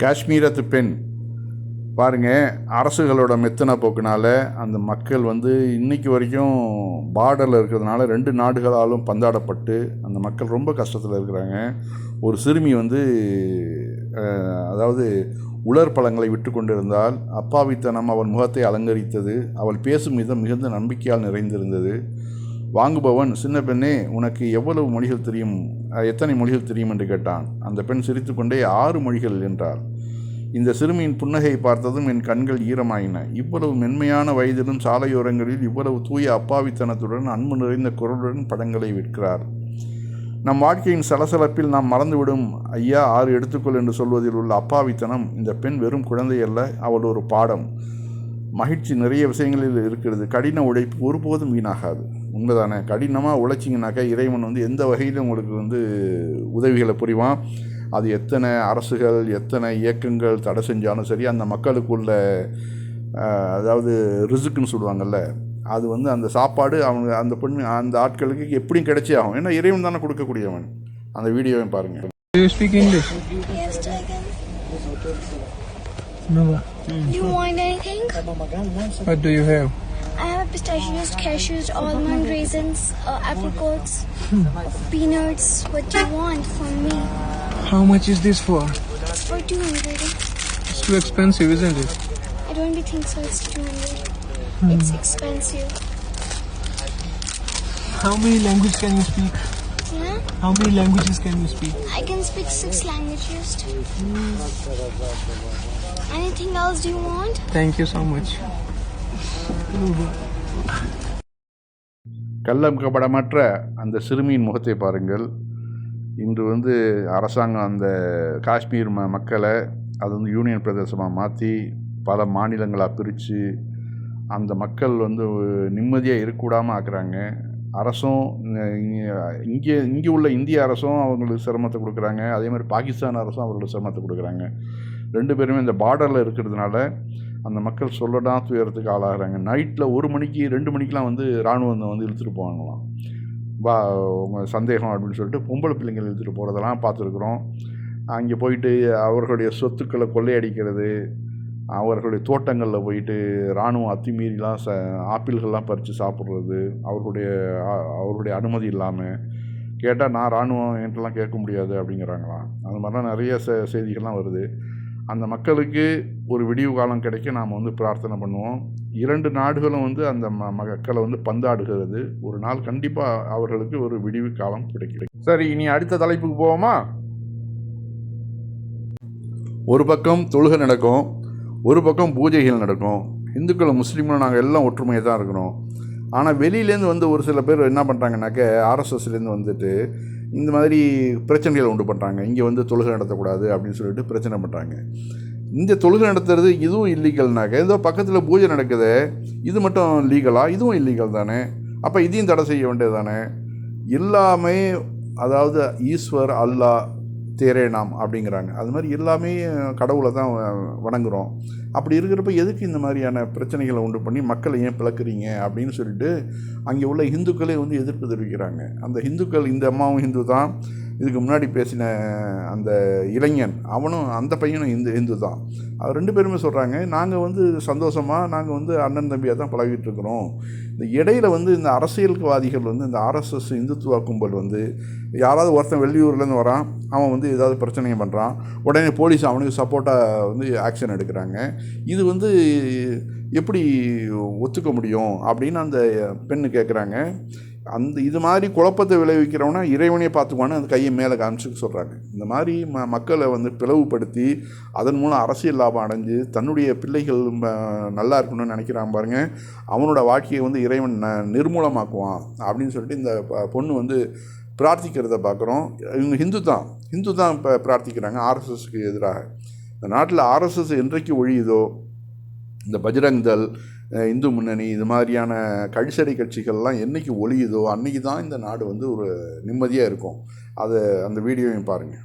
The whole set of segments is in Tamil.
காஷ்மீரத்து பெண் பாருங்கள், அரசுகளோட மெத்தன போக்குனால அந்த மக்கள் இன்றைக்கி வரைக்கும் பார்டரில் இருக்கிறதுனால 2 நாடுகளாலும் பந்தாடப்பட்டு அந்த மக்கள் ரொம்ப கஷ்டத்தில் இருக்கிறாங்க. ஒரு சிறுமி அதாவது உலர் பழங்களை விட்டு கொண்டிருந்தால் அப்பாவித்தனம் அவள் முகத்தை அலங்கரித்தது. அவள் பேசும் விதம் மிகுந்த நம்பிக்கையால் நிறைந்திருந்தது. வாங்குபவன், சின்ன பெண்ணே, உனக்கு எவ்வளவு மொழிகள் தெரியும், எத்தனை மொழிகள் தெரியும் என்று கேட்டான். அந்த பெண் சிரித்து கொண்டே 6 மொழிகள் என்றாள். இந்த சிறுமியின் புன்னகை பார்த்ததும் என் கண்கள் ஈரமாயின. இவ்வளவு மென்மையான வயதிலும் சாலையோரங்களில் இவ்வளவு தூய அப்பாவித்தனத்துடன் அன்பு நிறைந்த குரலுடன் படங்களை விற்கிறார். நம் வாழ்க்கையின் சலசலப்பில் நாம் மறந்துவிடும் ஐயா 6 எடுத்துக்கொள் என்று சொல்வதில் உள்ள அப்பாவித்தனம். இந்த பெண் வெறும் குழந்தை அல்ல, அவள் ஒரு பாடம். மகிழ்ச்சி நிறைய விஷயங்களில் இருக்கிறது. கடின உழைப்பு ஒருபோதும் வீணாகாது. உண்மைதானே? கடினமாக உழைச்சிங்கனாக்கா இறைவன் எந்த வகையிலும் உங்களுக்கு உதவிகளை புரிவான். அது எத்தனை அரசுகள் எத்தனை இயக்கங்கள் தடை செஞ்சாலும் சரி, அந்த மக்களுக்குள்ள அதாவது ரிசுக்குன்னு சொல்லுவாங்கள்ல, அது அந்த சாப்பாடு அவங்க அந்த பெண் அந்த ஆட்களுக்கு எப்படியும் கிடைச்சே ஆகும். ஏன்னா இறைவன் தானே கொடுக்கக்கூடியவன். அந்த வீடியோவை பாருங்கள். Do you speak English? Yes, I can. No. You want anything? What do you have? I have pistachios, cashews, almond, raisins, apricots, peanuts. What do you want from me? How much is this for? It's for 200. It's too expensive, isn't it? I don't think so. It's 200. It's expensive. How many languages can you speak? Yeah? How many languages can you speak? I can speak 6 languages. Anything else do you want? Thank you so much. கள்ளம் கபடமற்ற அந்த சிறுமியின் முகத்தை பாருங்கள். இன்று அரசாங்கம் அந்த காஷ்மீர் மக்களை அது யூனியன் பிரதேசமாக மாற்றி பல மாநிலங்களாக பிரித்து அந்த மக்கள் நிம்மதியாக இருக்கக்கூடாமல் ஆக்குறாங்க. அரசும் இங்கே உள்ள இந்திய அரசும் அவங்களுக்கு சிரமத்தை கொடுக்குறாங்க. அதே மாதிரி பாகிஸ்தான் அரசும் அவங்களுக்கு சிரமத்தை கொடுக்குறாங்க. 2 பேருமே இந்த பார்டரில் இருக்கிறதுனால அந்த மக்கள் சொல்லதான் துயரத்துக்கு ஆளாகிறாங்க. நைட்டில் 1 மணிக்கு 2 மணிக்கெலாம் இராணுவம் இழுத்துட்டு போவாங்களாம். உங்கள் சந்தேகம் அப்படின்னு சொல்லிட்டு பொம்பளை பிள்ளைங்கள் இழுத்துட்டு போகிறதெல்லாம் பார்த்துருக்குறோம். அங்கே போயிட்டு அவர்களுடைய சொத்துக்களை கொள்ளையடிக்கிறது, அவர்களுடைய தோட்டங்களில் போயிட்டு இராணுவம் அத்துமீறிலாம் ஆப்பிள்கள்லாம் பறித்து சாப்பிட்றது, அவர்களுடைய அனுமதி இல்லாமல். கேட்டால் நான் இராணுவம் என்கிட்டலாம் கேட்க முடியாது அப்படிங்கிறாங்களாம். அந்த மாதிரிலாம் நிறைய செய்திகள்லாம் வருது. அந்த மக்களுக்கு ஒரு விடிவு காலம் கிடைக்க நாம் பிரார்த்தனை பண்ணுவோம். 2 நாடுகளும் அந்த மக்களை பந்தாடுகிறது. ஒரு நாள் கண்டிப்பாக அவர்களுக்கு ஒரு விடிவு காலம் கிடைக்கும். சரி, இனி அடுத்த தலைப்புக்கு போவோமா? ஒரு பக்கம் தொழுகை நடக்கும், ஒரு பக்கம் பூஜைகள் நடக்கும். இந்துக்களும் முஸ்லீம்களும் நாங்கள் எல்லாம் ஒற்றுமையாக தான் இருக்கிறோம். ஆனால் வெளியிலேருந்து ஒரு சில பேர் என்ன பண்ணுறாங்கனாக்க, ஆர்எஸ்எஸ்லேருந்து இந்த மாதிரி பிரச்சனைகளை உண்டு பண்ணுறாங்க. இங்கே தொழுகை நடத்தக்கூடாது அப்படின்னு சொல்லிட்டு பிரச்சனை பண்ணுறாங்க. இந்த தொழுகை நடத்துறது இதுவும் இல்லீகல்னாக்க, ஏதோ பக்கத்தில் பூஜை நடக்குது, இது மட்டும் லீகலா? இதுவும் இல்லீகல் தானே. அப்போ இதையும் தடை செய்ய வேண்டியது தானே. எல்லாமே அதாவது ஈஸ்வர் அல்லா தேரே நாம் அப்படிங்கிறாங்க. அது மாதிரி எல்லாமே கடவுளை தான் வணங்குகிறோம். அப்படி இருக்கிறப்ப எதுக்கு இந்த மாதிரியான பிரச்சனைகளை உண்டு பண்ணி மக்களை ஏன் பிளக்குறீங்க அப்படின்னு சொல்லிட்டு அங்கே உள்ள இந்துக்களே எதிர்ப்பு தெரிவிக்கிறாங்க. அந்த இந்துக்கள், இந்த அம்மாவும் ஹிந்து தான், இதுக்கு முன்னாடி பேசின அந்த இளைஞன் அவனும், அந்த பையனும் இந்து தான். அவர் 2 பேருமே சொல்கிறாங்க, நாங்கள் சந்தோஷமாக நாங்கள் அண்ணன் தம்பியாக தான் பழகிட்டு இருக்கிறோம். இந்த இடையில் இந்த அரசியல்வாதிகள் இந்த ஆர்எஸ்எஸ் இந்துத்துவ கும்பல் யாராவது ஒருத்தன் வெளியூர்லேருந்து வரான், அவன் ஏதாவது பிரச்சனையை பண்ணுறான், உடனே போலீஸ் அவனுக்கு சப்போர்ட்டாக ஆக்ஷன் எடுக்கிறாங்க. இது எப்படி ஒத்துக்க முடியும் அப்படின்னு அந்த பெண்ணு கேட்குறாங்க. இது மாதிரி குழப்பத்தை விளைவிக்கிறவனா இறைவனே பார்த்துக்குவான்னு அந்த கையை மேலே காமிச்சுக்க சொல்கிறாங்க. இந்த மாதிரி மக்களை பிளவுபடுத்தி அதன் மூலம் அரசியல் லாபம் அடைஞ்சு தன்னுடைய பிள்ளைகள் நல்லா இருக்கணும்னு நினைக்கிறான் பாருங்க, அவனோட வாழ்க்கையை இறைவன் நிர்மூலமாக்குவான் அப்படின்னு சொல்லிட்டு இந்த பொண்ணு பிரார்த்திக்கிறத பார்க்குறோம். இவங்க ஹிந்து தான் இப்போ பிரார்த்திக்கிறாங்க ஆர்எஸ்எஸ்க்கு எதிராக. இந்த நாட்டில் ஆர்எஸ்எஸ் என்றைக்கு ஒழியுதோ, இந்த பஜ்ரங் தள், இந்து முன்னணி, இது மாதிரியான கழிசடை கட்சிகள்லாம் என்றைக்கு ஒழியுதோ அன்றைக்கி தான் இந்த நாடு ஒரு நிம்மதியாக இருக்கும். அந்த வீடியோவையும் பாருங்கள்.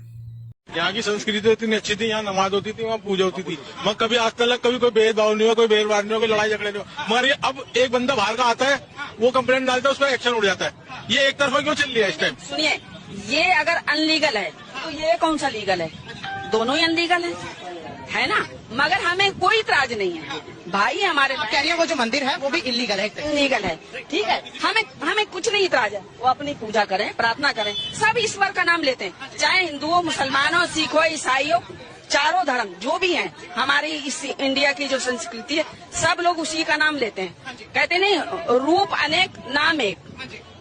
यहाँ की संस्कृति इतनी अच्छी थी, यहाँ नमाज होती थी, वहाँ पूजा होती थी। मैं कभी आज तक कभी कोई भेदभाव नहीं हुआ, कोई भेदभाव नहीं हुआ, कोई लड़ाई झगड़े नहीं हुआ। मगर अब एक बंदा बाहर का आता है, वो कंप्लेंट डालता है, उस पर एक्शन उड़ जाता है। ये एक तरफा क्यों चल रही है इस टाइम? सुनिए, ये अगर अनलीगल है तो ये कौन सा लीगल है? दोनों ही अनलीगल है। है ना, मगर हमें कोई इतराज नहीं है भाई। हमारे कह रही है वो जो मंदिर है वो भी इलीगल है, इलीगल है, ठीक है, हमें कुछ नहीं इतराज है। वो अपनी पूजा करें, प्रार्थना करें, सब ईश्वर का नाम लेते हैं, चाहे हिंदुओं, मुसलमानों, सिखों, ईसाइयों, चारों धर्म जो भी हैं। हमारी इस इंडिया की जो संस्कृति है, सब लोग उसी का नाम लेते हैं। कहते नहीं, रूप अनेक नाम एक।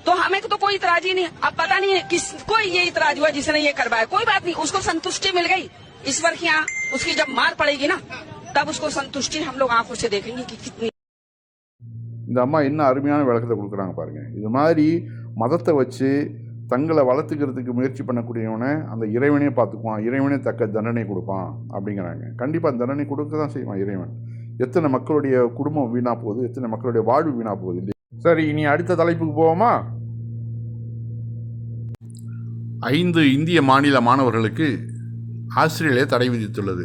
तो हमें तो कोई इतराज ही नहीं। अब पता नहीं किसको ये इतराज हुआ जिसने ये करवाया, कोई बात नहीं, उसको संतुष्टि मिल गई ईश्वर की यहाँ। उसकी जब मार पड़ेगी ना, तब उसको संतुष्टि हम लोग आंखों से देखेंगे कि कितनी। இந்த அம்மா என்ன அருமையான விளக்கத்தை கொடுக்குறாங்க பாருங்க. இது மாதிரி மதத்தை வச்சு தங்களை வளர்த்துக்கிறதுக்கு முயற்சி பண்ணக்கூடியவனை அந்த இறைவனே பார்த்துக்குவான், இறைவனே தக்க தண்டனை கொடுப்பான் அப்படிங்கிறாங்க. கண்டிப்பாக தண்டனை கொடுக்க தான் செய்வான் இறைவன். எத்தனை மக்களுடைய குடும்பம் வீணாக போகுது, எத்தனை மக்களுடைய வாழ்வு வீணாக போகுது இல்லையா? சரி, இனி அடுத்த தலைப்புக்கு போவோமா? 5 இந்திய மாநில மாணவர்களுக்கு ஆஸ்திரேலியா தடை விதித்துள்ளது.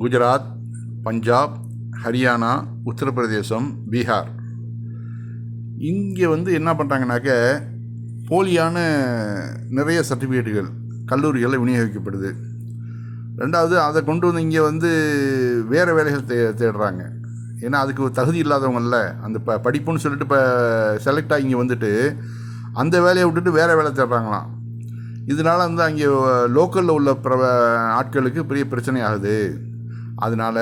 குஜராத், பஞ்சாப், ஹரியானா, உத்தரப்பிரதேசம், பீகார். இங்கே என்ன பண்ணுறாங்கனாக்க, போலியான நிறைய சர்டிஃபிகேட்டுகள் கல்லூரிகளில் விநியோகிக்கப்படுது. ரெண்டாவது, அதை கொண்டு வந்து இங்கே வேறு வேலைகள் தேடுறாங்க. ஏன்னா அதுக்கு தகுதி இல்லாதவங்கள அந்த படிப்புன்னு சொல்லிட்டு இப்போ செலக்ட் ஆகி இங்கே வந்துட்டு அந்த வேலையை விட்டுட்டு வேறு வேலை தேடுறாங்களாம். இதனால் அங்கே லோக்கலில் உள்ள ஆட்களுக்கு பெரிய பிரச்சனை ஆகுது. அதனால்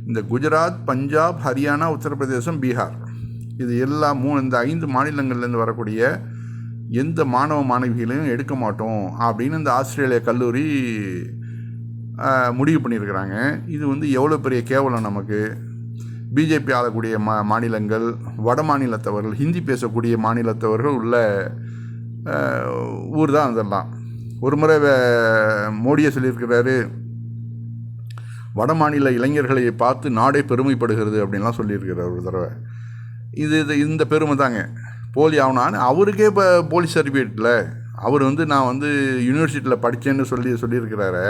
இந்த குஜராத், பஞ்சாப், ஹரியானா, உத்தரப்பிரதேசம், பீகார், இது எல்லாம் இந்த 5 மாநிலங்கள்லேருந்து வரக்கூடிய எந்த மாணவ மாணவிகளையும் எடுக்க மாட்டோம் அப்படின்னு இந்த ஆஸ்திரேலியா கல்லூரி முடிவு பண்ணியிருக்கிறாங்க. இது எவ்வளோ பெரிய கேவலம் நமக்கு. பிஜேபி ஆளக்கூடிய மாநிலங்கள், வட மாநிலத்தவர்கள், ஹிந்தி பேசக்கூடிய மாநிலத்தவர்கள் உள்ள ஊர் தான் அதெல்லாம். ஒரு முறை மோடியை சொல்லியிருக்கிறாரு, வட மாநில இளைஞர்களை பார்த்து நாடே பெருமைப்படுகிறது அப்படின்லாம் சொல்லியிருக்கிறார் ஒரு தடவை. இந்த பெருமை தாங்க. போலி ஆகணான்னு அவருக்கே இப்போ போலீஸ் சர்டிஃபிகேட்டில் அவர் நான் யூனிவர்சிட்டியில் படித்தேன்னு சொல்லியிருக்கிறாரு.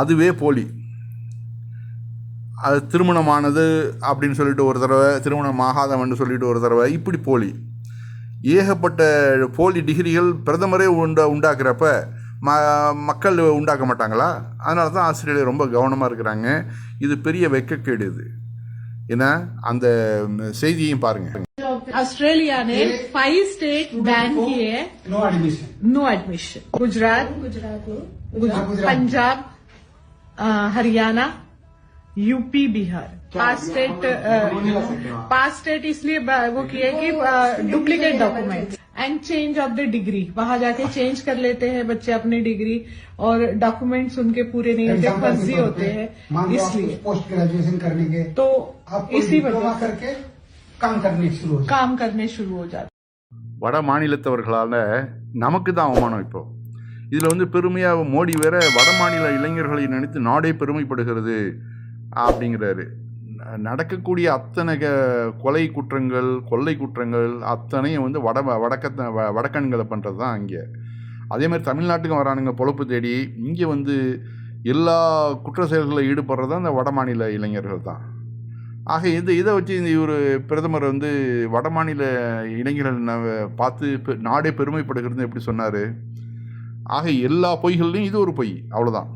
அதுவே போலி. அது திருமணமானது அப்படின்னு சொல்லிட்டு ஒரு தடவை, திருமணம் ஆகாதவன்னு சொல்லிட்டு ஒரு தடவை, இப்படி போலி. ஏகப்பட்ட போலி டிகிரிகள் பிரதமரே உண்டாக்குறப்ப மக்கள் உண்டாக்க மாட்டாங்களா? அதனால தான் ஆஸ்திரேலியா ரொம்ப கவனமாக இருக்கிறாங்க. இது பெரிய வெட்கக்கேடு. இது ஏன்னா அந்த செய்தியையும் பாருங்கள். ऑस्ट्रेलिया ने 5 स्टेट बैन किए हैं, no admission. Gujarat, Punjab, Haryana, UP, Bihar, 5 state इसलिए वो किए कि duplicate document and change of the degree, वहां जाके चेंज कर लेते हैं बच्चे अपनी डिग्री, और डॉक्यूमेंट्स उनके पूरे नहीं होते, फर्जी होते हैं, इसलिए पोस्ट ग्रेजुएशन करने के तो इसी वजह करके काम करने शुरू हो जाते. வட மாநிலத்தவர்களால் நமக்கு தான் அவமானம். இப்போ இதில் பெருமையாக மோடி வேற வட மாநில இளைஞர்களை நினைத்து நாடே பெருமைப்படுகிறது அப்படிங்கிறாரு. நடக்கக்கூடிய அத்தனை கொலை குற்றங்கள், கொள்ளை குற்றங்கள் அத்தனையும் வடக்கன்களை பண்ணுறது தான் இங்கே. அதே மாதிரி தமிழ்நாட்டுக்கும் வரானுங்க பொழப்பு தேடி. இங்கே எல்லா குற்ற செயல்களில் ஈடுபடுறது தான் அந்த வட மாநில இளைஞர்கள் தான். ஆக இதை வச்சு இவர் பிரதமர் வட மாநில இளைஞர்கள் பார்த்து நாடே பெருமைப்படுகிறது எப்படி சொன்னார்? ஆக எல்லா பொய்கள்லையும் இது ஒரு பொய், அவ்வளோதான்.